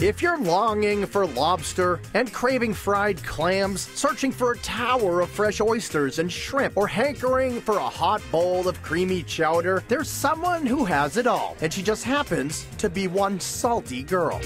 If you're longing for lobster and craving fried clams, searching for a tower of fresh oysters and shrimp, or hankering for a hot bowl of creamy chowder, there's someone who has it all, and she just happens to be one Saltie Girl.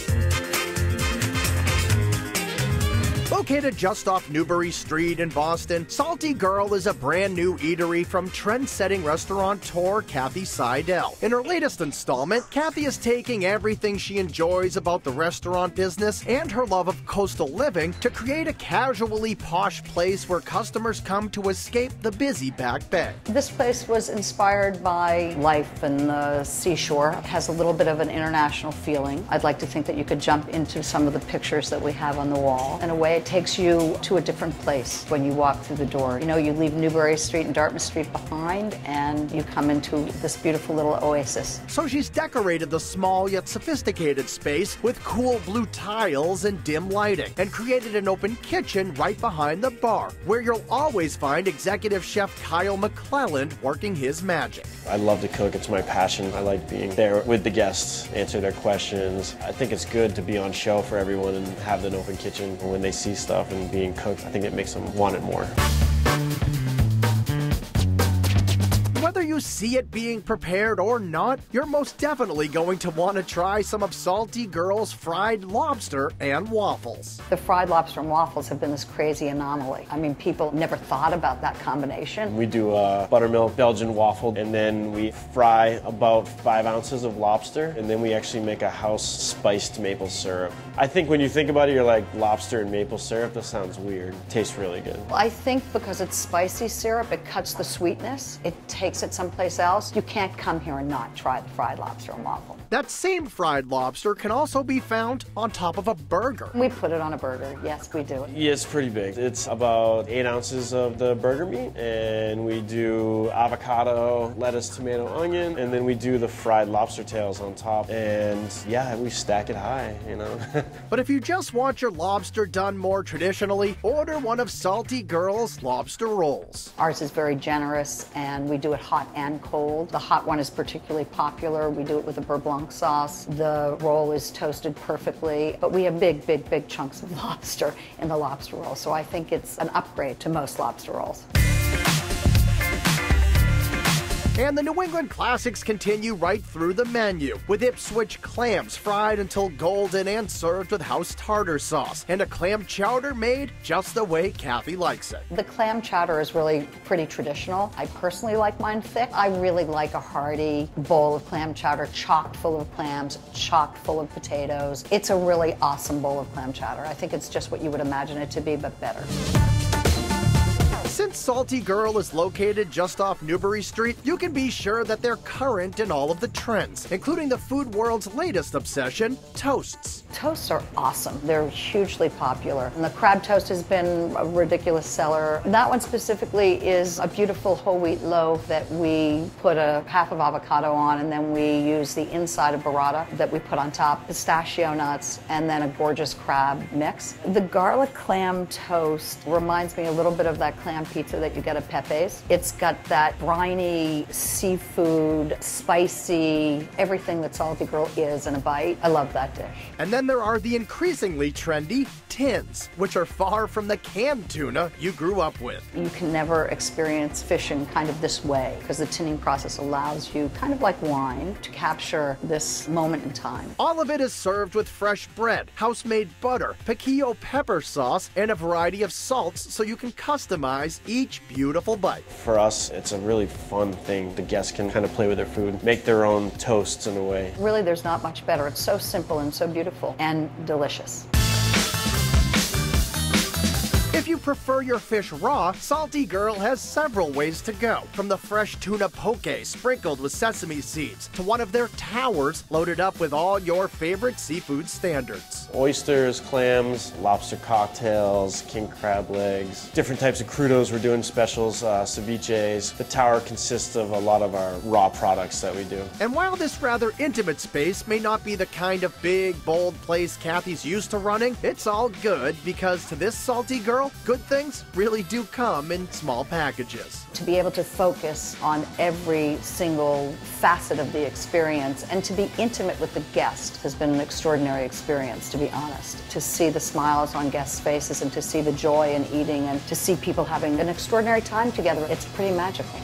Located just off Newbury Street in Boston, Saltie Girl is a brand new eatery from trend-setting restaurateur Kathy Sidell. In her latest installment, Kathy is taking everything she enjoys about the restaurant business and her love of coastal living to create a casually posh place where customers come to escape the busy Back Bay. This place was inspired by life in the seashore. It has a little bit of an international feeling. I'd like to think that you could jump into some of the pictures that we have on the wall. In a way, it takes you to a different place when you walk through the door. You know, you leave Newbury Street and Dartmouth Street behind, and you come into this beautiful little oasis. So she's decorated the small yet sophisticated space with cool blue tiles and dim lighting, and created an open kitchen right behind the bar, where you'll always find executive chef Kyle McClelland working his magic. I love to cook, it's my passion. I like being there with the guests, answer their questions. I think it's good to be on show for everyone and have an open kitchen when they see stuff and being cooked. I think it makes them want it more. Whether you see it being prepared or not, you're most definitely going to want to try some of Saltie Girl's fried lobster and waffles. The fried lobster and waffles have been this crazy anomaly. I mean, people never thought about that combination. We do a buttermilk Belgian waffle, and then we fry about 5 ounces of lobster, and then we actually make a house spiced maple syrup. I think when you think about it, you're like, lobster and maple syrup? That sounds weird. It tastes really good. I think because it's spicy syrup, it cuts the sweetness. It takes it someplace else. You can't come here and not try the fried lobster and waffle. That same fried lobster can also be found on top of a burger. We put it on a burger. Yes, we do. Yeah, it's pretty big. It's about 8 ounces of the burger meat, and we do avocado, lettuce, tomato, onion, and then we do the fried lobster tails on top. And yeah, we stack it high, you know. But if you just want your lobster done more traditionally, order one of Saltie Girl's Lobster Rolls. Ours is very generous, and we do it hot and cold. The hot one is particularly popular. We do it with a beurre blanc sauce. The roll is toasted perfectly, but we have big, big, big chunks of lobster in the lobster roll, so I think it's an upgrade to most lobster rolls. And the New England classics continue right through the menu, with Ipswich Clams fried until golden and served with house tartar sauce, and a clam chowder made just the way Kathy likes it. The clam chowder is really pretty traditional. I personally like mine thick. I really like a hearty bowl of clam chowder, chock full of clams, chock full of potatoes. It's a really awesome bowl of clam chowder. I think it's just what you would imagine it to be, but better. Since Saltie Girl is located just off Newbury Street, you can be sure that they're current in all of the trends, including the food world's latest obsession, toasts. Toasts are awesome. They're hugely popular. And the crab toast has been a ridiculous seller. That one specifically is a beautiful whole wheat loaf that we put a half of avocado on, and then we use the inside of burrata that we put on top, pistachio nuts, and then a gorgeous crab mix. The garlic clam toast reminds me a little bit of that clam pizza that you get at Pepe's. It's got that briny, seafood, spicy, everything that Saltie Girl is in a bite. I love that dish. And then there are the increasingly trendy tins, which are far from the canned tuna you grew up with. You can never experience fishing kind of this way, because the tinning process allows you, kind of like wine, to capture this moment in time. All of it is served with fresh bread, house-made butter, piquillo pepper sauce, and a variety of salts so you can customize each beautiful bite. For us, it's a really fun thing. The guests can kind of play with their food, make their own toasts in a way. Really, there's not much better. It's so simple and so beautiful and delicious. If you prefer your fish raw, Saltie Girl has several ways to go. From the fresh tuna poke sprinkled with sesame seeds to one of their towers loaded up with all your favorite seafood standards. Oysters, clams, lobster cocktails, king crab legs, different types of crudos. We're doing specials, ceviches. The tower consists of a lot of our raw products that we do. And while this rather intimate space may not be the kind of big, bold place Kathy's used to running, it's all good because to this Saltie Girl, Girl, good things really do come in small packages. To be able to focus on every single facet of the experience and to be intimate with the guest has been an extraordinary experience, to be honest. To see the smiles on guests' faces and to see the joy in eating and to see people having an extraordinary time together, it's pretty magical.